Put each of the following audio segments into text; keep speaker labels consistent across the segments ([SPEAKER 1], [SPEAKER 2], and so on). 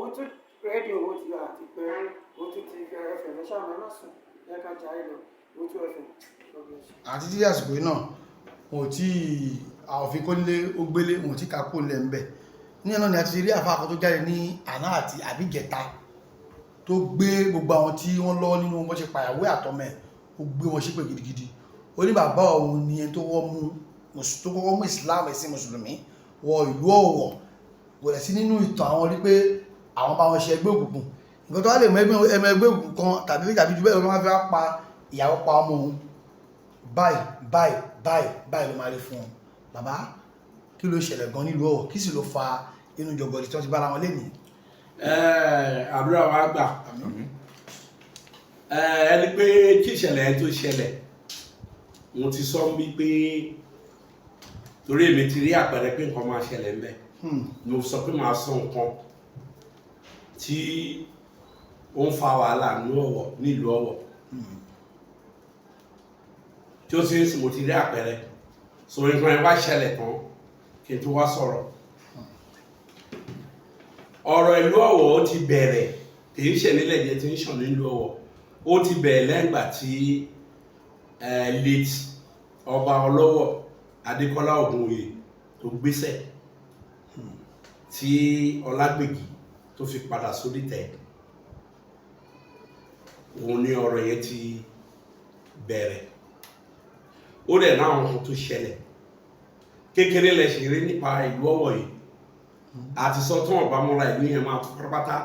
[SPEAKER 1] òun tún rédíò owó ti àti pé òun tún ti ẹfẹ̀ lẹ́sà mẹ́mà sùn ẹ̀ka jáde lọ òun tún ẹfẹ̀.
[SPEAKER 2] àti tí àsìkò yìí náà wọn ò tí àòfin kó lé ó gbélé wọn ò tí ká kó lẹ̀ ń bẹ̀ ní ẹ̀nà ni a ti rí àfáàkọ́ tó jáde ní àná àti àbíjẹta tó gbé gbogbo àwọn tí wọ́n lọ́wọ́ nínú bó ṣe pàyàwó àtọmẹ̀ ó gbé wọn ṣépè gidigidi ó ní bàbá òun ni ẹni tó kọ́kọ́ mú Islam ẹ̀sìn mùsùlùmí wọ ìlú Ọ̀wọ̀ kò lẹ̀ sí nínú ìtàn àwọn rí pé àwọn bá wọn ṣe ẹgbẹ́ òkùnkùn nǹkan tó wá lè mọ ẹgbẹ́ òkùnkùn kan tàbí jù bẹ́ẹ̀ ló máa fẹ́ pa ìyàwó pa ọmọ òun báyìí ló máa rí fún wọn bàbá kí ló ṣẹlẹ̀ gan nílùú Ọ̀wọ̀ kí sì ló fa inú jọgọdì tí wọ́n ti bára wọn lénìí.
[SPEAKER 3] àdúrà wa gbà ẹni pé kí ìṣẹ̀lẹ̀ tó ṣẹlẹ̀ mo ti sọ bí pé torí èmi ti rí àpẹẹrẹ pé nǹkan máa ṣẹlẹ̀ ń bẹ̀ mo sọ pé màá sọ nǹkan tí ó ń fa wàhálà nílùú Ọ̀wọ̀ tí ó sì ń sìn mo ti rí àpẹẹrẹ so nǹkan ẹ wá ṣẹlẹ̀ tán kí n tó wá sọ̀rọ̀ ọ̀rọ̀ ìlú Ọ̀wọ̀ ó ti bẹ̀rẹ̀ kì í ṣe nílẹ̀ jẹ́ tí ń ṣàn nílùú Ọ̀wọ̀ ó ti bẹ̀rẹ̀ lẹ́gbà tí late ọba Ọlọ́wọ̀ Adékọ́lá Ògúnwùyí tó gbéṣẹ̀ tí Ọlágbègì tó fi padà sórí tẹ̀ òun ni ọ̀rọ̀ yẹn ti bẹ̀rẹ̀ ó dẹ̀ náà ohun tó ṣẹlẹ̀ kékeré lẹ ṣe rí nípa ìlú Ọ̀wọ̀ yìí àti sọ tí wọn bá múra ìlú yẹn máa tó pátápátá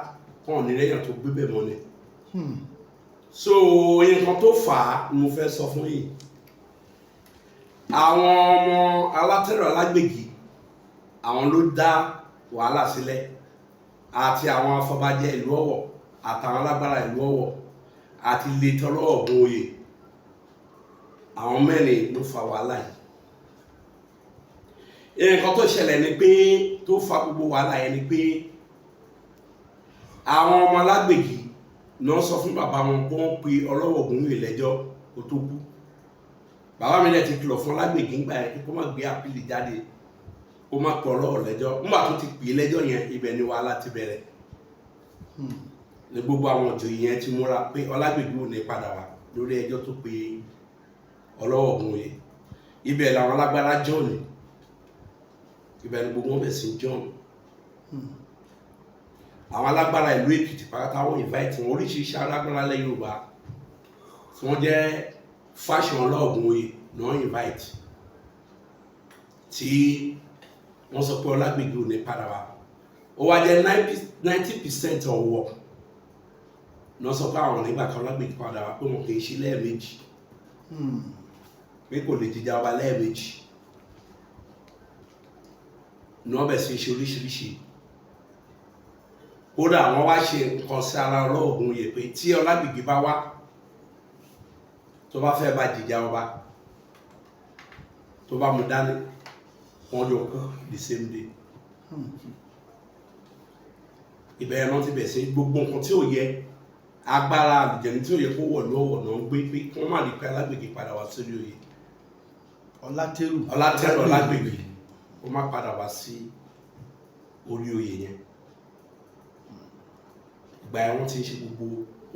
[SPEAKER 3] tí wọn nílẹ̀ yẹn tó gbé bẹ̀ mọ́ ni so nǹkan tó fà á ni mo fẹ́ sọ fún yìí àwọn ọmọ Alátẹ̀rọ̀ Alágbègì àwọn ló dá wàhálà sílẹ̀ àti àwọn afọbajẹ ìlú Ọ̀wọ̀ àtàwọn alágbára ìlú Ọ̀wọ̀ àti Late Ọlọ́wọ̀ Ògúnwùyí àwọn mẹ́rin ló fa wàhálà yìí nǹkan tó ṣẹlẹ̀ ni pé tó fa gbogbo wàhálà yẹn ni pé àwọn ọmọ Alágbègì náà sọ fún bàbá wọn kó wọ́n pe Ọlọ́wọ̀ Ògúnwùyí lẹ́jọ́ kó tó kú bàbá mi náà ti kìlọ̀ fún Alágbègì ńgbà yẹn kó má gbé àpìlì jáde kó má pe Ọlọ́wọ̀ lẹ́jọ́ nígbà tó ti pè é lẹ́jọ́ yẹn ibẹ̀ ni wàhálà ti bẹ̀rẹ̀ ní gbogbo àwọn òjòyè yẹn ti múra pé Ọlágbègì ò ní padà wá lórí ẹjọ́ tó pe Ọlọ́wọ̀ Ògúnwùyí ibẹ̀ làwọn alágbára john ibẹ̀ ni gbogbo wọn bẹ̀ sí john àwọn alágbára ìlú Èkìtì pátá wọn invite wọn oríṣiríṣi alágbára lẹ Yorùbá tí wọn jẹ́ fashion Ọlọ́wọ̀ Ògúnwùyí ni wọn invite tí wọn sọ pé Ọlágbègì ò ní padà wá ó wá jẹ́ 90% Ọ̀wọ̀ náà sọ pé àwọn nígbà kan Ọlágbègì padà wá pé wọn kì í ṣe lẹ́ẹ̀mejì pé kò lè jíjà ọba lẹ́ẹ̀mejì ní ọbẹ̀ sí ṣe oríṣiríṣi kódà wọ́n wá ṣe nǹkan sí ara Ọlọ́wọ̀ Ògúnwùyí pé tí Ọlágbègì bá wá tó bá fẹ́ bá jíjà ọba tó bá mú dání wọ́n jọ kú the same day ìbẹ̀rẹ̀ náà ti bẹ̀ sí gbogbo nǹkan tí ò yẹ agbára àlùjẹ̀ni tí ò yẹ kó wọ̀ lọ́wọ́ náà gbé pé kí wọ́n má rí pé Alágbègì padà wá sórí oyè Ọlátẹ̀rọ̀ Alágbègì ó má padà wá sí orí oyè yẹn ìgbà yẹn wọ́n ti ń ṣe gbogbo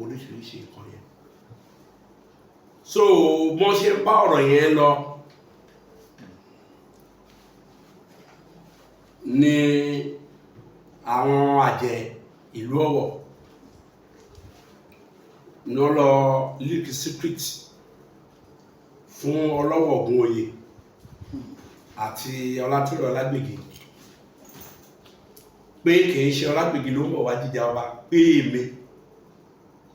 [SPEAKER 3] oríṣiríṣi nǹkan yẹn so wọ́n ṣe ń bá ọ̀rọ̀ yẹn lọ ní àwọn àjẹ́ ìlú Ọ̀wọ̀ ní wọ́n lọ leak secret fún Ọlọ́wọ̀ Ògúnwùyí àti Ọlátẹ̀rọ̀ Alágbègì pé kìí ṣe Ọlágbègì ló ń bọ̀ wá jíjà ọba pé èmi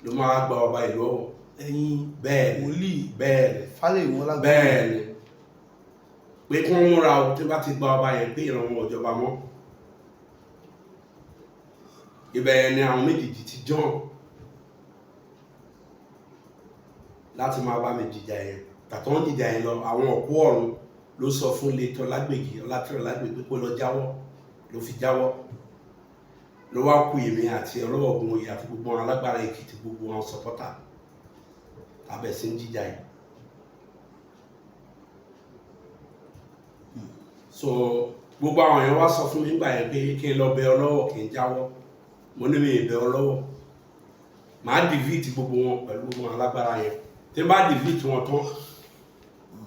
[SPEAKER 3] ló máa gba ọba ìlú Ọ̀wọ̀
[SPEAKER 2] ẹ̀yin
[SPEAKER 3] bẹ́ẹ̀ni bẹ́ẹ̀ni
[SPEAKER 2] fálẹ̀ ìwọ̀n lágbàá
[SPEAKER 3] bẹ́ẹ̀ni pé kí wọ́n múra o tí bá ti gba ọba yẹn pé ìrànwọ́ ìjọba mọ́ ibẹ̀ yẹn ni àwọn méjèèjì ti John láti máa bá mi jìjà yẹn tàtọ́ ń jìjà yẹn lọ àwọn òkú ọ̀run ló sọ fún Late Ọlátẹ̀rọ̀ Alágbègì pé lọ jáwọ́ ló fi jáwọ́ ló wá kú èmi àti Ọlọ́wọ̀ Ògúnwùyí àti gbogbo àwọn alágbára Èkìtì gbogbo àwọn sọpọ́tà abẹ̀ sí ń jíjà yìí so gbogbo àwọn èèyàn wá sọ fún mi nígbà yẹn pé kí n lọ bẹ Ọlọ́wọ̀ kí n jáwọ́ mo ní mi ìbẹ̀ ọlọ́wọ̀ màá dìvìtì gbogbo wọn pẹ̀lú gbogbo wọn alágbára yẹn tí n bá dìvìtì wọn tán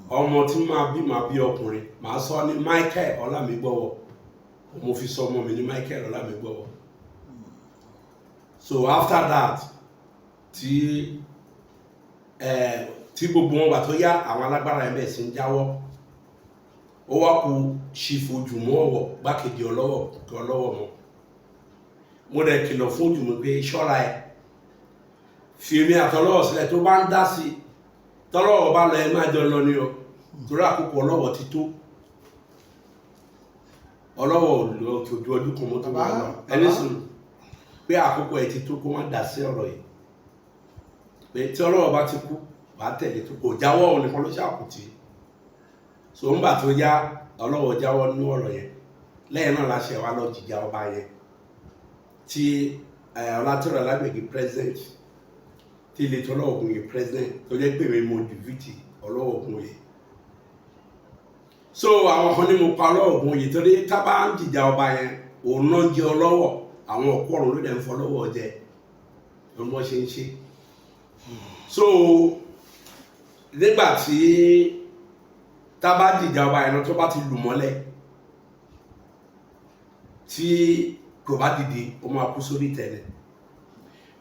[SPEAKER 3] ọmọ tí máa bí ọkùnrin màá sọ ní Michael Ọlámigbọ́wọ̀ mo fi sọ ọmọ mi ní Michael Ọlámigbọ́wọ̀. So after that tí gbogbo wọn gbà tó yá àwọn alágbára yẹn bẹ̀ sí ń jáwọ́ ó wá kù ṣìfò Ojúmọ́ Ọ̀wọ̀ gbákejì ọlọ́wọ̀ mọ́ mo dẹ̀ kìlọ̀ fún Ojúmọ́ pé ṣọ́ra ẹ̀ fi èmi àtọlọ́wọ̀ sílẹ̀ tó bá ń dá sí tọ́lọ́wọ̀ bá lọ ẹ máa jọ lọ ní ọ torí àkókò ọlọ́wọ̀ ti tó ọlọ́wọ̀ lọ tó ju ọdún kan mọ́ tó wà lọ ẹni sùn pé àkókò ẹ ti tó kó wọ́n dá sí ọ̀rọ̀ yìí pé tí ọlọ́wọ̀ bá ti kú bá tẹ̀lé tó kò jáwọ́ òun nìkan ló ṣàkùtì so ń bà tó yá ọlọ́wọ̀ jáwọ́ nínú ọ̀rọ̀ yẹn lẹ́yìn náà la ṣe wá lọ jìjà ọba yẹn tí Ọlátẹ́rọ̀ Alágbègì president tí ilé tó Ọlọ́wọ̀ Ògúnyè president tó jẹ́ pé mi mo dìvìtì Ọlọ́wọ̀ Ògúnyè so àwọn kan ní mo pa Ọlọ́wọ̀ Ògúnyè torí tá bá ń jìjà ọba yẹn òun náà jẹ ọlọ́wọ̀ àwọn ọ̀pọ̀ ọ̀run ló dẹ̀ ń fọ Ọlọ́wọ̀ jẹ ló mọ́ ṣe ń ṣe so nígbà tí tá bá jìjà ọba yẹn tó bá ti lù mọ́lẹ̀ tí kò bá dìde ó máa kú sórí tẹ̀lé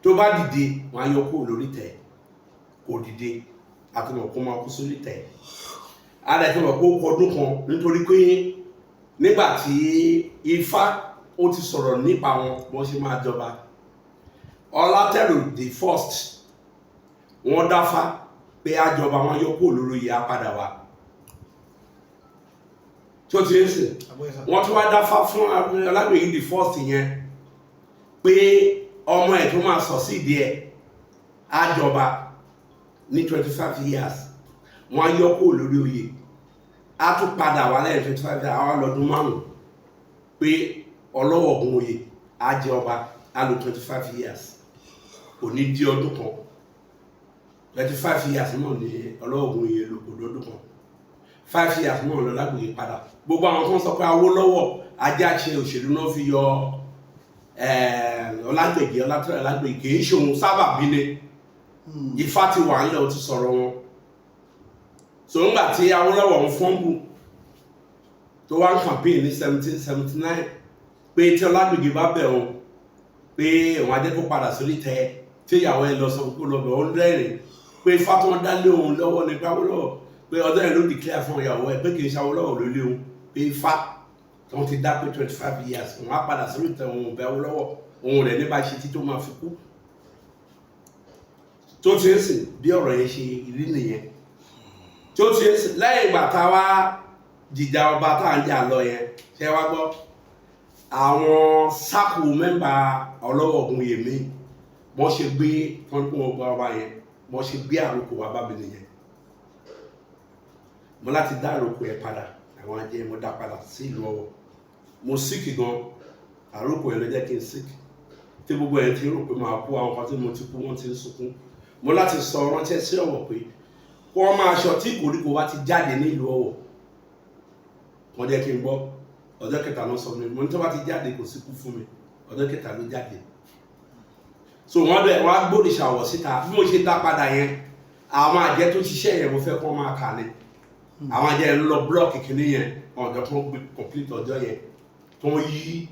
[SPEAKER 3] tó bá dìde wọn á yọ kó lórí tẹ̀ kò dìde àtúmọ̀ kó máa kú sórí tẹ̀ ààrẹ tó mọ̀ kó kọdún kan nítorí pé nígbà tí Ifá ó ti sọ̀rọ̀ nípa wọn ṣe máa jọba Ọlátẹ́rọ̀ the first wọ́n dáfá pé àjọba wọn yọ kó lórí yìí á padà wá tó ti ń sìn wọ́n tún wá dáfá fún Alágbègì the first yẹn pé ọmọ ẹ̀ tó máa sọ sí ìdí ẹ̀ àjọba ní 25 years wọ́n yọ kó lórí oyè á tún padà wá lẹ́yìn 25 years àwọn lọ́dún márùn pé Ọlọ́wọ̀ Ògúnyè á jẹ ọba á lò 25 years kò ní di ọdún kan 25 years náà ní Ọlọ́wọ̀ Ògúnyè lò kò lọ́dún kan 5 years náà lọ Lágbègì padà gbogbo àwọn tó ń sọ pé Awólọ́wọ̀ ajáṣe òṣèlú náà fi yọ Ọlágbègì Ọlátẹ́rọ̀ Alágbègì kì í ṣòun sábà bí ní Ifá ti wà nílẹ̀ ó ti sọ̀rọ̀ wọn so ńgbà tí Awólọ́wọ̀ ń fọ́nbù tó wá ń campaign ní 1779 pé tí Ọlágbègì bá bẹ̀ wọn pé òun adé kó padà sórí tẹ tí ìyàwó ẹ lọ sọ kó lọ bẹ̀ wọn rẹ́rìn pé Ifá tó ń dá lé òun lọ́wọ́ ní Awólọ́wọ̀ pé ọdún ẹ̀ ló declare fún ìyàwó ẹ pé kì í ṣe Awólọ́wọ̀ ló lé òun pé Ifá tí wọ́n ti dá pé 25 years òun á padà sórí tẹ òun bẹ̀ Awólọ́wọ̀ òun rẹ̀ ní bá ṣe tí tó máa fi kú tó ti ń sìn bí ọ̀rọ̀ yẹn ṣe rí nìyẹn tó ti ń sìn lẹ́yìn ìgbà tá a wá jìjà ọba tá à ń jà lọ yẹn ṣe wá gbọ́ àwọn sáàkù mẹ́mbà Ọlọ́wọ̀ Ògúnyè mi wọ́n ṣe gbé tọ́jú ọba ọba yẹn wọ́n ṣe gbé àròkò wá bábí nìyẹn mo láti dá àròkò yẹn padà àwọn ajé mo dá padà sí ìlú Ọ̀wọ̀ mo síkì gan àròkò yẹn ló jẹ́ kí n síkì tí gbogbo ẹ̀ ti rò pé máa kú àwọn kan tí mo ti kú wọ́n ti ń sunkún mo láti sọ ránṣẹ́ sí Ọ̀wọ̀ pé kó wọ́n máa aṣọ tí ìkòríkò wa ti jáde ní ìlú Ọ̀wọ̀ wọ́n jẹ́ kí n gbọ́ ọjọ́ kẹta ló sọ mi mo ní tó bá ti jáde kò sí kú fún mi ọjọ́ kẹta ló jáde so wọ́n bẹ̀ wọ́n á gbóríṣà Ọ̀wọ̀ síta bí mo ṣe dá padà yẹn àwọn àjẹ́ tó ṣiṣẹ́ yẹn mo fẹ́ kó máa kà ní àwọn àjẹ́ yẹn lọ blọọkì kìíní yẹn ọjọ́ tó ń gbé complete ọjọ́ yẹn tó ń yí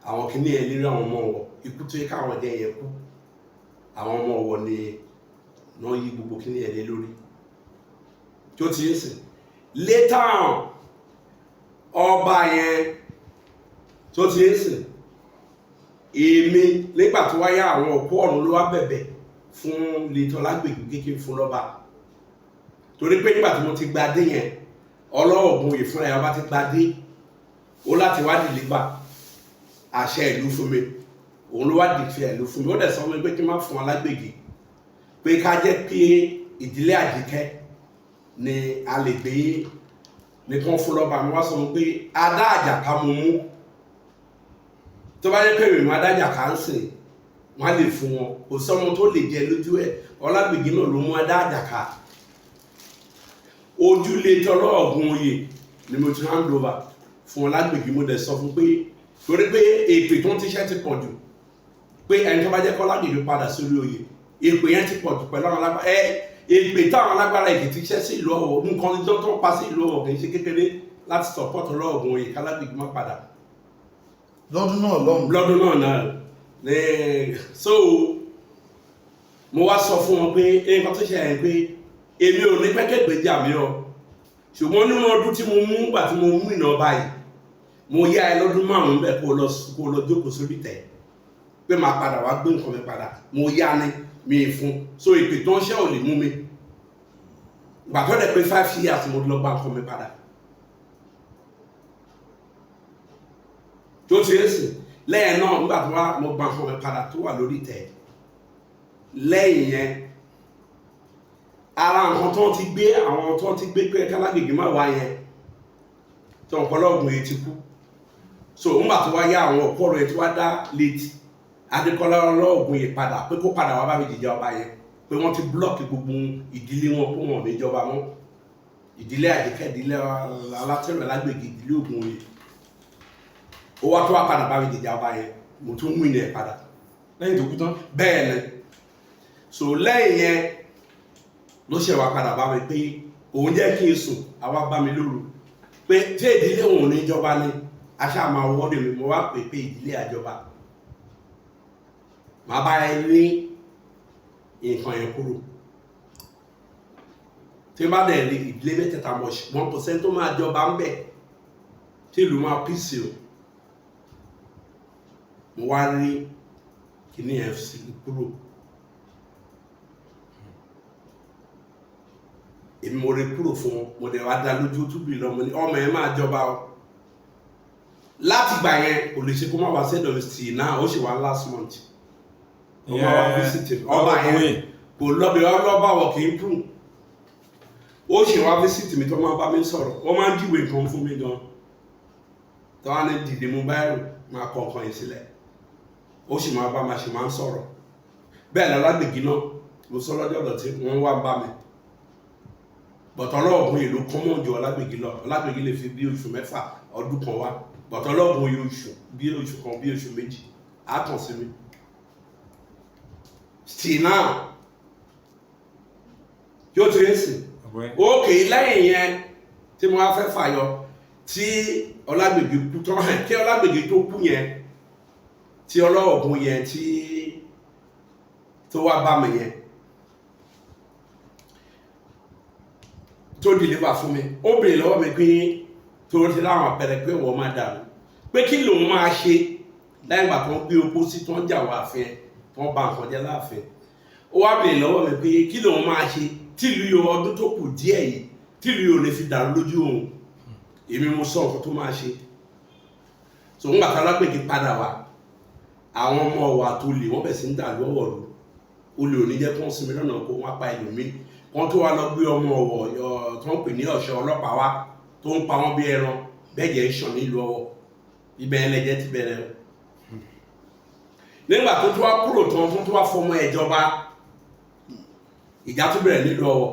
[SPEAKER 3] àwọn kìíní yẹn lérí àwọn ọmọ Ọ̀wọ̀ ikú tó yẹ káwọn àjẹ́ yẹn kú àwọn ọmọ Ọ̀wọ̀ ni wọ́n yí gbogbo kìíní yẹn lé lórí tó ti ń sìn later ọba yẹn tó ti ń sìn èmi nígbà tó wáyá àwọn òkú ọ̀run ló wá bẹ̀bẹ̀ fún Létí Ọlágbègì kékeré fún lọ́ba torí pé nígbà tí mo ti gba dé yẹn Ọlọ́wọ̀ Ògúnyè fúnra ẹ̀ bá ti gba dé ó láti wá dìlígbà àṣẹ ìlú fún mi òun ló wá dìfẹ́ ìlú fún mi ó dẹ̀ sọ fún mi pé kí n má fún Alágbègì pé ká jẹ́ pé ìdílé Àjíkẹ́ ni a lè gbé nìkan fún lọ́ba mi wá sọ pé adá Àjàká mo mú tó bá yẹ pé èmi adá Àjàká ń sìn wọ́n á lè fún wọn kò sọ́mọ tó lè jẹ lójú ẹ̀ Ọlágbègì náà ló mú adá Àjàká ojúlé tọ́lọ́ Ògúnyè ni mo ti hand over fún Ọlágbègì mo dẹ̀ sọ fún pé torí pé èpè tó ń tíṣẹ́ ti pọ̀ jù pé ẹni tó bá jẹ́ Ọlágbègbè padà sórí oyè èpè yẹn ti pọ̀ jù pẹ̀lú àwọn alágbára èpè táwọn alágbára Èkìtì ṣẹ́ sí ìlú Ọ̀wọ̀ nǹkan tó pa sí ìlú Ọ̀wọ̀ kì í ṣe kékeré láti support Ọlọ́ọ̀gùn oyè kálágbègbè má padà lọ́dún náà so mo wá sọ fún wọn pé nǹkan tó ṣe ẹ̀ pé èmi ò ní pẹ́kẹ́gbẹ́ jà mí o ṣùgbọ́n nínú ọdún tí mo mú gbà tí mo mú ìná báyìí mo yá ẹ lọ́dún 5 bẹ́ẹ̀ kó lọ jókòó sórí tẹ̀ pé máa padà wá gbé nǹkan mi padà mo yá ní mi fún so ìpè tó ń ṣe ò lè mú mi gbà tó dẹ̀ pé 5 years mo lọ gba nǹkan mi padà tó ti ń sìn lẹ́yìn náà nígbà tó wá mo gba nǹkan mi padà tó wà lórí tẹ̀ lẹ́yìn yẹn ara nǹkan tó ti gbé àwọn tó ti gbé pé kálágbègbè má wá yẹn tó Ọlọ́ọ̀gùn yìí ti kú so nígbà tó wá yá àwọn ọ̀pọ̀rọ̀ ẹ̀ tó wá dá létí Adékọ́lá Ọlọ́ọ̀gùn yìí padà pé kó padà wá bá mi jìjà ọba yẹn pé wọ́n ti blọ́ọ̀kì gbogbo ìdílé wọn kó wọn níjọba mọ́ ìdílé Àjíkẹ́ ìdílé Alátẹ̀rẹ̀ Lágbègbè ìdílé Ògùnwòye ó wá tó wá padà bá mi jìjà ọba yẹn mo tún mú ìnẹ̀ padà
[SPEAKER 4] lẹ́yìn tó kú tán
[SPEAKER 3] bẹ́ẹ̀ ni so lẹ́yìn yẹn ló ṣe wá padà bá mi pé òun jẹ́ kí n sùn àwa bá mi lóru pé tí ìdílé òun níjọba ni aṣá máa wọ́dẹ̀ mi mo wá pè pé ìdílé àjọba màá bá ẹ ní nǹkan yẹn kúrò tí bá dẹ̀ rí ìdílé mẹ́tẹ̀ẹ̀ta mọ̀ 1% tó máa jọba ń bẹ̀ tí ìlú máa pèsè o mo wá rí kíní ẹ̀ sí kúrò èmi mo rí kúrò fún wọn mo dẹ̀ wá dá lójú túbí lọ́mọ ní ọmọ yẹn máa jọba o láti gbà yẹn kò lè ṣe kó má wá sẹ́dọ̀ sí náà ó sì wá last month ọba wa visit ọba yẹn kò lọ́bẹ̀ ọlọ́ba wọ̀ kì í kú ó sì wá visit mi tó máa bá mi sọ̀rọ̀ wọ́n máa ń jíwèé nǹkan fún mi gan tó wá ní dìde mú báyìí máa kọ nǹkan yìí sílẹ̀ ó sì máa bá máa ṣe máa ń sọ̀rọ̀ bẹ́ẹ̀ ni Ọlágbègbè náà mo sọ lọ́jọ́ ọ̀dọ̀ tí wọ́n wá bá mi bọ̀tọ̀ Ọlọ́ọ̀gùn yìí ló kọ́mọ̀ ju Ọlágbègbè lọ Ọlágbègbè lè fi bí oṣù 6 ọdún kan wá bọ̀tọ̀ Ọlọ́ọ̀gùn yìí oṣù kan bí oṣù 2 á kàn sí mi still now yóò tó yẹ sí òkè lẹ́yìn yẹn tí mo wá fẹ́ fàyọ tí Ọlágbègbè kú tán kí Ọlágbègbè tó kú yẹn tí Ọlọ́ọ̀gùn yẹn tí tó wá bá mi yẹn tó deliver fún mi ó bèèrè lọ́wọ́ mi pé tó ti láwọn àpẹẹrẹ pé wọ́n máa dàrú pé kí lòun máa ṣe lẹ́yìn ìgbà tó ń gbé opó sí tó ń jà wá fẹ́ tó ń ba nǹkan jẹ́ láàfin ó wá bèèrè lọ́wọ́ mi pé kí lòun máa ṣe tí ìlú yóò ọdún tó kù díẹ̀ yìí tí ìlú yóò lè fi dàrú lójú òun èmi mo sọ nǹkan tó máa ṣe so ń gbàtà Ọlágbègbè padà wá àwọn ọmọ wa tó lè wọ́n bẹ̀ sí ń dà lọ́wọ́ lù ó lè òní jẹ́ kó ń sinmi lọ́nà kó wọ́n pa ẹlòmíì wọ́n tó wá lọ gbé ọmọ ọ̀wọ̀ tó ń pè ní ọ̀ṣọ́ ọlọ́pàá wá tó ń pa wọ́n bí ẹran bẹ́ẹ̀jẹ̀ ń ṣàn nílùú Ọ̀wọ̀ ibẹ̀ ẹlẹ́jẹ̀ ti bẹ̀rẹ̀ o nígbà tó tó wá kúrò tán tó wá fọmọ ẹ̀jọba ìjà tó bẹ̀rẹ̀ nílùú Ọ̀wọ̀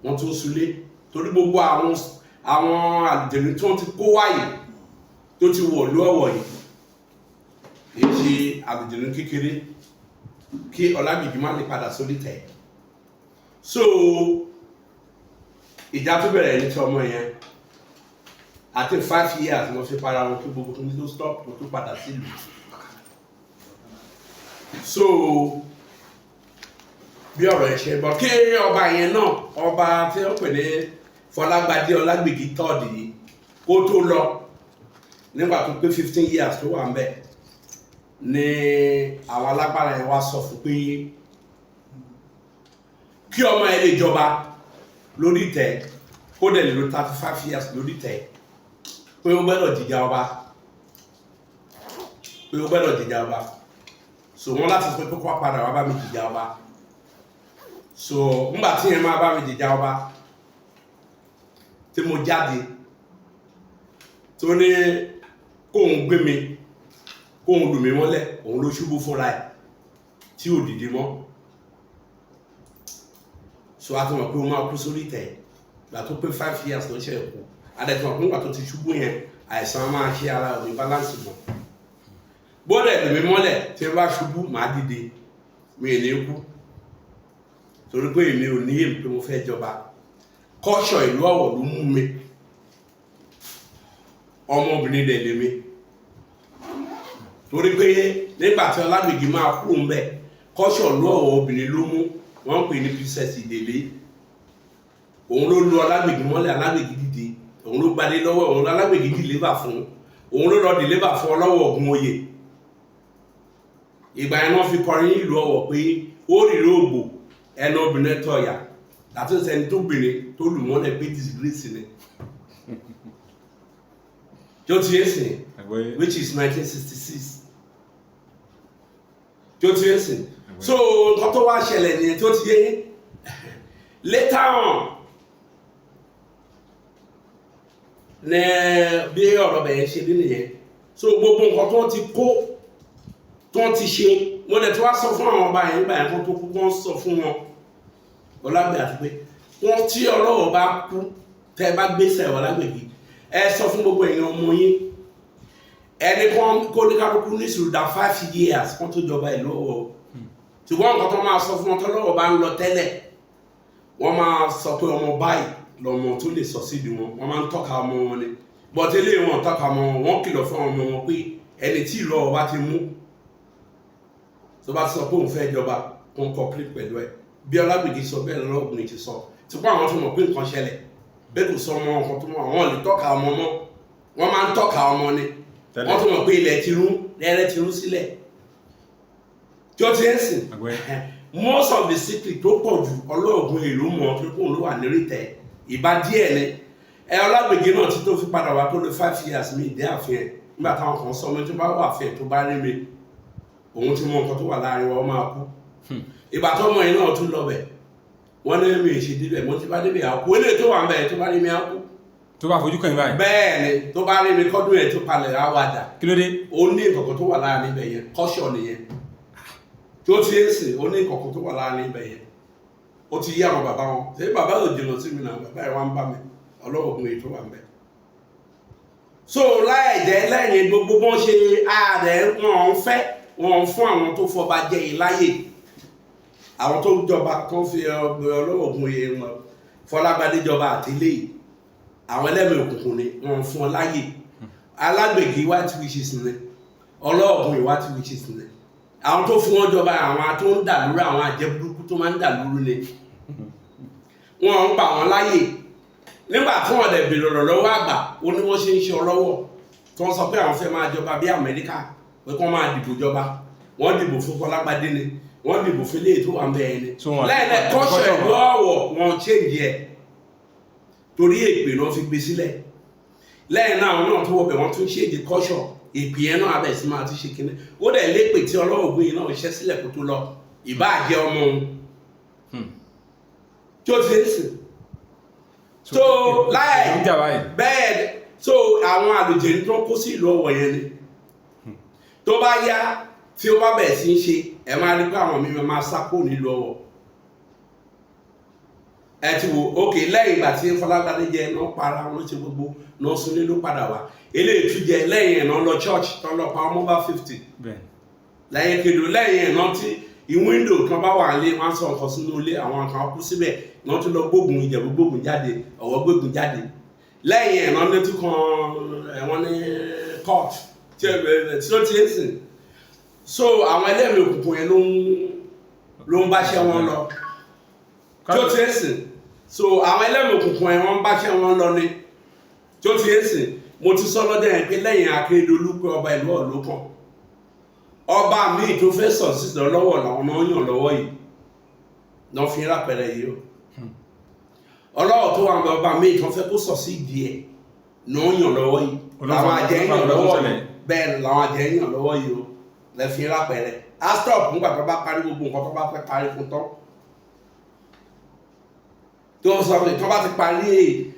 [SPEAKER 3] wọ́n tún súlé torí gbogbo àwọn àlùjẹ̀mí tí wọ́n ti kó wáyé tó ti wọ̀ lú Ọ̀wọ̀ yìí kìí ṣe àlùjẹ̀mí kékeré kí Ọlágbègbè má lè padà sórí tẹ̀ so ìjà tó bẹ̀rẹ̀ ní ti ọmọ yẹn àti 5 years wọ́n fi para wọn kí gbogbo tó ní tó stop tó padà sílùú so bí ọ̀rọ̀ ẹ̀ ṣe bọ̀ kí ọba yẹn náà ọba tí ó pè ní Fọlágbadé Ọlágbègbè tọ́ọ̀dì yìí kó tó lọ nígbà tó pé 15 years tó wà ń bẹ̀ ni àwọn alágbára yẹn wá sọ fún pé kí ọmọ ẹ lè jọba lórí ìtẹ́ kó dẹ̀ lè lo 35 years lórí ìtẹ́ pé ó gbẹ́dọ̀ jìjà ọba so wọ́n láti sọ pé kó padà wá bá mi jìjà ọba so ńgbà tí yẹn máa bá mi jìjà ọba tí mo jáde tó ní kóhun gbé mi kóhun lù mí mọ́lẹ̀ òun ló ṣubú fúnra ẹ̀ tí ò dìde mọ́ so a ti mọ̀ pé o máa kú sórí ìtẹ́ ìgbà tó pé 5 years ló ṣe ẹ̀kú adẹ̀tí mọ̀ pé nígbà tó ti ṣubú yẹn àìsàn máa ṣe ara òní balance mọ́ bọ́dẹ̀ lèmi mọ́lẹ̀ tí bá ṣubú màá dìde mi ò ní kú torí pé èmi ò ní èmi pé mo fẹ́ jọba kọ́ṣọ̀ ìlú Ọ̀wọ̀ ló mú mi ọmọbìnrin dẹ̀ lèmi torí pé nígbà tí Ọlágbègì máa kú ń bẹ̀ kọ́ṣọ̀ ìlú Ọ̀wọ̀ obìnrin ló mú wọ́n pè ní Princess Ìdèlé òun ló lu Ọlágbègì mọ́lẹ̀ Ọlágbègì dìde òun ló gbadé lọ́wọ́ òun Ọlágbègì dìlébà fún òun ló lọ dìlébà fún Ọlọ́wọ̀ Ògúnmóyè ìgbà yẹn wọ́n fi kọrin ìlú Ọ̀wọ̀ pé ó rírì ògbò ẹnu obìnrin tọ̀yà láti sẹni tó bìnrin tó lù mọ́lẹ̀ pé disgrace ni tí ó ti yé sìn which is 1966 tí ó ti yé sìn so nǹkan tó wá ṣẹlẹ̀ nìyẹn tí ó ti yé later on ní bí ọ̀rọ̀ bẹ̀yẹn ṣe bí nìyẹn so gbogbo nǹkan tó ti kó tó ti ṣe mo lè tí wá sọ fún àwọn ọba yẹn nígbà yẹn tó kú wọ́n sọ fún wọn Ọlágbègì àti pé wọ́n tí Ọlọ́wọ̀ bá kú tẹ́ bá gbéṣẹ́ Ọlágbègì ẹ sọ fún gbogbo èèyàn ọmọ yín ẹni kan kó ní kálukú ní sùúrù dá 5 years kan tó jọba ìlú Ọ̀wọ̀ ṣùgbọ́n nǹkan tó máa sọ fún wọn tọ́lọ́wọ̀ bá ń lọ tẹ́lẹ̀ wọ́n máa sọ pé ọmọ báyìí lọ́mọ tó lè sọ sídi wọn wọ́n máa ń tọ́ka ọmọ wọn ni bọ́tẹ́lẹ̀ wọn tọ́ka ọmọ wọn wọ́n kìlọ̀ fún ọmọ wọn pé ẹni tí ìlú Ọ̀wọ̀ bá ti mú tó bá sọ pé òun fẹ́ jọba wọn complete pẹ̀lú ẹ̀ bí Ọlágbègì sọ bẹ́ẹ̀ lọ́wọ́ Ògúnmóyè ti sọ ṣùgbọ́n àwọn tó mọ̀ pé nǹkan ṣẹlẹ̀ bẹ́ẹ̀ kò sọ ọmọ nǹkan tó mọ̀ àwọn lè tọ́ka ọmọ mọ́ wọ́n máa ń tọ́ka ọmọ ni wọ́n tó mọ̀ pé ilẹ̀ ti rú rẹ́rẹ́ ti rú sílẹ̀ tí ó ti ń sìn most of the secret tó pọ̀ jù Ọlọ́ọ̀gùn èlò mọ̀ tó kún ló wà nírìtẹ̀ ìbá díẹ̀ ni Ọlágbègì náà ti tó fi padà wá tó lè 5 years mi ìdí àfihàn nígbà táwọn kan sọ mi tó bá wà fẹ́ tó bá rí mi òun ti mọ nǹkan tó wà láàrin wa ó máa kú ìgbà tó mọ yìí náà tún lọ bẹ̀ wọ́n ní mi ṣe débẹ̀ mo ti bá débẹ̀ àkú ilé tó wà ń bẹ̀ tó bá rí mi àkú
[SPEAKER 4] tó bá fojú kàn báyìí
[SPEAKER 3] bẹ́ẹ̀ ni tó bá rí mi kọ́dún ẹ̀ tó palẹ̀ àwàdà
[SPEAKER 4] kí ló dé
[SPEAKER 3] ó ní nǹkan tó wà láàrin ibẹ̀ yẹn kọ́ṣọ̀ nìyẹn tí ó ti ń sìn ó ní nǹkan tó wà láàrin ibẹ̀ yẹn ó ti yí àwọn bàbá wọn ṣé bàbá ò jìnnà sí mi náà bàbá ẹ̀ wá ń bá mi Ọlọ́ọ̀gùn èyí tó wà ń bẹ̀ so láì jẹ́ lẹ́yìn gbogbo bọ́n ṣe ààrẹ wọn ń fẹ́ wọn fún àwọn tó fọba jẹ ìláyè àwọn tó jọba tó fi Ọlọ́ọ̀gùn yẹn wọn Fọlágbadé jọba àtìlẹ́yìn àwọn ẹlẹ́mìí òkùnkùn ni wọn fún ọ láyè Alágbègì white witches ni Ọlọ́ọ̀gùn white witches ni àwọn tó fún wọn jọba àwọn tó ń dà lóru àwọn àjẹbúrúkú tó máa ń dà lóru ni wọn ń pa wọn láyè nígbà tí wọn dẹ̀ bèrè ọ̀rọ̀ lọ́wọ́ àgbà ó ní wọ́n ṣe ń ṣe ọlọ́wọ́ tí wọ́n sọ pé àwọn fẹ́ máa jọba bí Amẹ́ríkà pé kí wọ́n máa dìbò jọba wọ́n dìbò fún Fọlágbadé ni wọ́n dìbò fún ilé tó wà ń bẹ́ẹ̀ ni lẹ́yìn kọ́ṣọ̀ ìlú Ọ̀wọ̀ wọn change ẹ̀ torí èpè náà fi gbé sílẹ̀ lẹ́yìn náà àwọn náà tó wọ́pẹ̀ wọ́n tún change kọ́ṣọ̀ èpè yẹn náà abẹ́ sí máa ti ṣe kíní ó dẹ̀ lépè tí Ọlọ́ọ̀gùn yìí náà ṣẹ́ sílẹ̀ kó tó lọ ìbáàjẹ́ ọmọ òun tí ó ti ń sìn so láì bẹ́ẹ̀ so àwọn àlùjẹ̀ní tó kó sí ìlú Ọ̀wọ̀ yẹn ni tó bá yá tí ó bá bẹ̀rẹ̀ sí ń ṣe ẹ máa rí pé àwọn mímọ máa sápò nílùú Ọ̀wọ̀ ẹ ti wò ókè lẹ́yìn ìgbà tí Fọlágbadé jẹ náà para wọn ṣe gbogbo náà súnlé ló padà wá eléyìí tún jẹ lẹ́yìn ẹ̀ náà lọ church tó lọ pa ọmọ bá 50 lẹ́yìn kejì lẹ́yìn ẹ̀ náà tí ìwíńdò kan bá wà lé wọn sọ nǹkan sínú ilé àwọn kan kú síbẹ̀ náà tún lọ gbógun Ìjẹ̀bú gbógun jáde Ọ̀wọ̀ gbógun jáde lẹ́yìn ẹ̀ náà létí kan ẹ̀wọ̀n ní court tí ó ti ń sìn so àwọn ẹlẹ́mìí òkùnkùn yẹn ló ń báṣẹ́ wọn lọ tí ó ti ń sìn so àwọn ẹlẹ́mìí òkùnkùn yẹn wọ́n ń báṣẹ́ wọn lọ ni tí ó ti ń sìn mo ti sọ lọ́dẹ̀ yẹn pé lẹ́yìn Akérédolú pé ọba ìlú Ọ̀lọ́ kan ọba míì tó fẹ́ sọ sí lọ́wọ́ làwọn náà yàn lọ́wọ́ yìí náà fi rápẹ̀rẹ̀ yìí o Ọlọ́wọ̀ tó wà ní ọba míì tó fẹ́ kó sọ sí ìdí ẹ̀ náà yàn lọ́wọ́ yìí làwọn àjẹ́ yàn lọ́wọ́ yìí bẹ́ẹ̀ làwọn àjẹ́ yàn lọ́wọ́ yìí o lẹ́fi rápẹ̀rẹ̀ astop nígbà tó bá parí gbogbo nǹkan tó bá fẹ́ parí fún tán tó sọ pé tó bá ti parí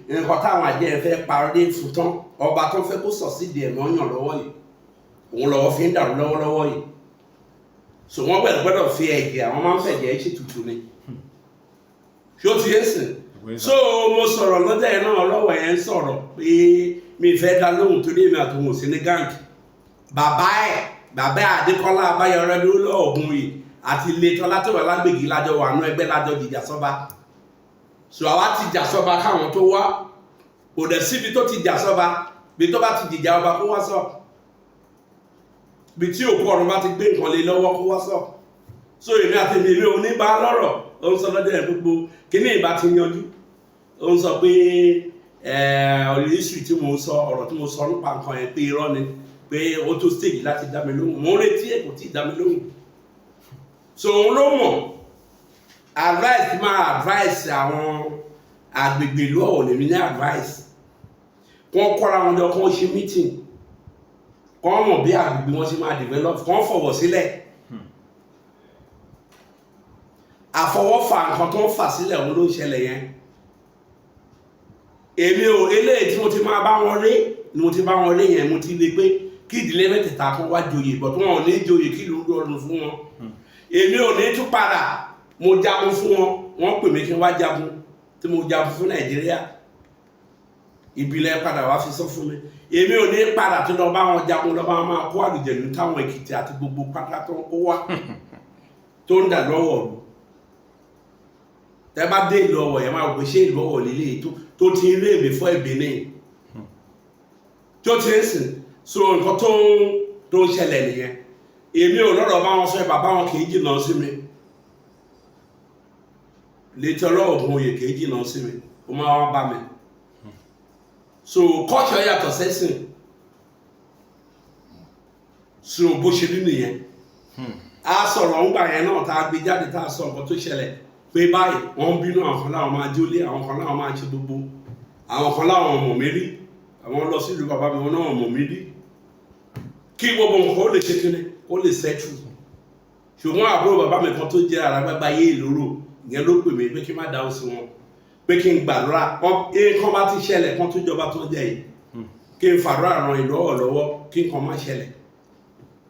[SPEAKER 3] nǹkan táwọn àjẹ́ fẹ́ parí fún tán ọba tó fẹ́ kó sọ sí ìdí ẹ̀ náà yàn lọ́wọ́ yìí òun lọ́wọ́ fi ń dàrú lọ́wọ́lọ́wọ́ yìí so wọ́n gbọ́dọ̀ fi ẹ̀jẹ̀ àwọn máa ń fẹ̀jẹ̀ ṣe tutù ni ṣé ó ti yé sìn so mo sọ̀rọ̀ lọ́jọ́ yẹn náà Ọlọ́wọ̀ yẹn ń sọ̀rọ̀ pé mi fẹ́ dá lóhùn torí èmi àtòhùn sí ní gang bàbá ẹ̀ bàbá Adékọ́lá Abáyọ̀rẹ́ ló lọ Ògúnwùyí àti ilé Tọ́lá tó wà lágbègbè lájọ wà nú ẹgbẹ́ lájọ jìjà sọ́ba so àwa ti jà sọ́ba káwọn tó wá kò dẹ̀ síbi tó ti jà sọ́ba bí tó bá ti jìjà ọba kó wá sọ bí tí òkú ọ̀run bá ti gbé nǹkan lé lọ́wọ́ kó wá sọ so èmi àti èmi ò ní bá lọ́rọ̀ ó ń sọ lọ́dẹ̀ ẹ̀ gbogbo kíní ìbá ti yanjú ó ń sọ pé ọ̀rẹ́sì tí mo sọ ọ̀rọ̀ tí mo sọ nípa nǹkan yẹn pé irọ́ ni pé ó tó stage láti dá mi lóhùn mo ń retí ẹ̀ kò tí ì dá mi lóhùn so òun ló mọ̀ advice máa advice àwọn agbègbè ìlú Ọ̀wọ̀ lèmi ní advice wọ́n kọ́ra wọn jọ kán ṣe meeting kán mọ̀ bí agbègbè wọn ṣe máa develop kán fọwọ́ sílẹ̀ àfọwọ́fà nǹkan tó ń fà sílẹ̀ òun ló ń ṣẹlẹ̀ yẹn èmi ò eléyìí tí mo ti máa bá wọn rí ni mo ti bá wọn rí yẹn mo ti lè pé kí ìdílé mẹ́tẹ̀ẹ̀ta kan wá joyè bọ̀ tí wọn ò ní joyè kí ìlú rọrùn fún wọn èmi ò ní tún padà mo jagun fún wọn wọ́n pè mí kí n wá jagun tí mo jagun fún Nàìjíríà ìbílẹ̀ padà wá fi sọ fún mi èmi ò ní padà tó lọ bá wọn jagun lọ bá wọn máa kó àlùjẹ̀nù táwọn Èkìtì àti gbogbo pátá tó ń kó wá tó ń dà lọ́wọ́ ọ̀lú tẹ́ bá dé ìlú Ọ̀wọ̀ yẹn máa gbé ṣé ìlú Ọ̀wọ̀ lélẹ̀ tó ti rí èmi fún ẹ̀bí ní tó ti ń sìn so nǹkan tó ń ṣẹlẹ̀ nìyẹn èmi ò lọ́rọ̀ bá wọn sọ bàbá wọn kì í jìnnà sí mi létí Ògúnwùyí kì í jìnnà sí mi ó máa wá bá mi so culture yàtọ̀ sẹ́sìn so bó ṣe rí nìyẹn a sọ̀rọ̀ ńgbà yẹn náà tá a gbé jáde tá a sọ nǹkan tó ṣẹlẹ̀ pé báyìí wọ́n ń bínú àwọn kan láwọn máa jólé àwọn kan láwọn máa ṣe gbogbo àwọn kan láwọn ọmọ mi rí àwọn lọ sí ìlú bàbá mi wọn náà ọmọ mi rí kí gbogbo nǹkan ó lè ṣe kíni ó lè ṣẹ́tù ṣùgbọ́n àbúrò bàbá mi kan tó jẹ́ àràgbàgbà yé ìlóró ìyẹn ló pè mí pé kí n má dáhùn sí wọn pé kí n gbàdúrà nǹkan bá ti ṣẹlẹ̀ kan tó jọba tó jẹ yìí kí n fàdúrà ràn ìlú Ọ̀wọ̀ lọ́wọ́ kí nǹkan má ṣẹlẹ̀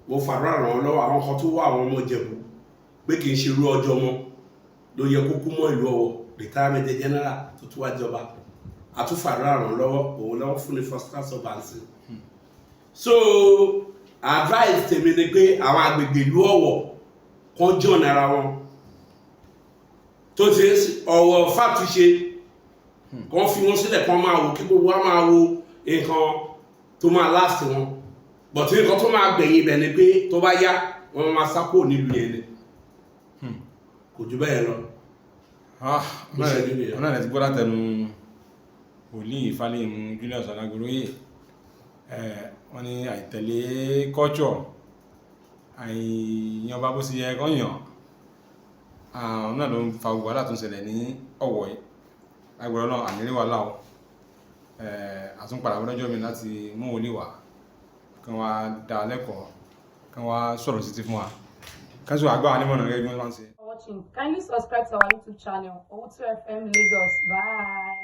[SPEAKER 3] mo fàdúrà ràn wọ́n lọ́wọ́ àwọn kan tó wá àwọn ọmọ Ìjẹ̀bú pé kì í ṣe irú ọjọ́ mọ́ ló yẹ kó kú mọ́ ìlú Ọ̀wọ̀ retirement general tó tún wá jọba àtúfàdúrà ràn lọ́wọ́ òun lọ́wọ́ fún ní first class of bansi so advice tèmi ni pé àwọn agbègbè ìlú Ọ̀wọ̀ kan jọ̀ọ́ nára wọn tó ti Ọ̀wọ̀ fàtúnṣe kan fi wọn sílẹ̀ kan máa wò kí gbogbo wa máa wo nǹkan tó máa last wọn but nǹkan tó máa gbẹ̀yìn ibẹ̀ ni pé tó bá yá wọn máa sápò nílùú yẹn ni kò jù bẹ́ẹ̀ lọ.
[SPEAKER 4] ọ̀nà ẹ̀ ti gbọ́ látẹnu Wòlíì Fálẹ́yìmú Julius Ọlágoróyè wọ́n ní àìtẹ̀lé culture àìyàn bá bó sì yẹ kọ́ yàn àwọn náà ló ń fa gbogbo wàhálà tó ń ṣẹlẹ̀ ní Ọ̀wọ̀ yìí agbọ̀rọ̀ náà àmì ríwà láwọ̀ àtúnpadà wọ́lọ́jọ́ mi láti mú Wòlíì wá kí wọ́n á dá lẹ́kọ̀ọ́ kí wọ́n á sọ̀rọ̀ sí ti fún wa kí wọ́n àgbà nímọ̀nà gẹ́gẹ́ bí wọ́n máa ń ṣe.
[SPEAKER 5] Kindly subscribe to our YouTube channel, Owutu FM Lagos. Bye.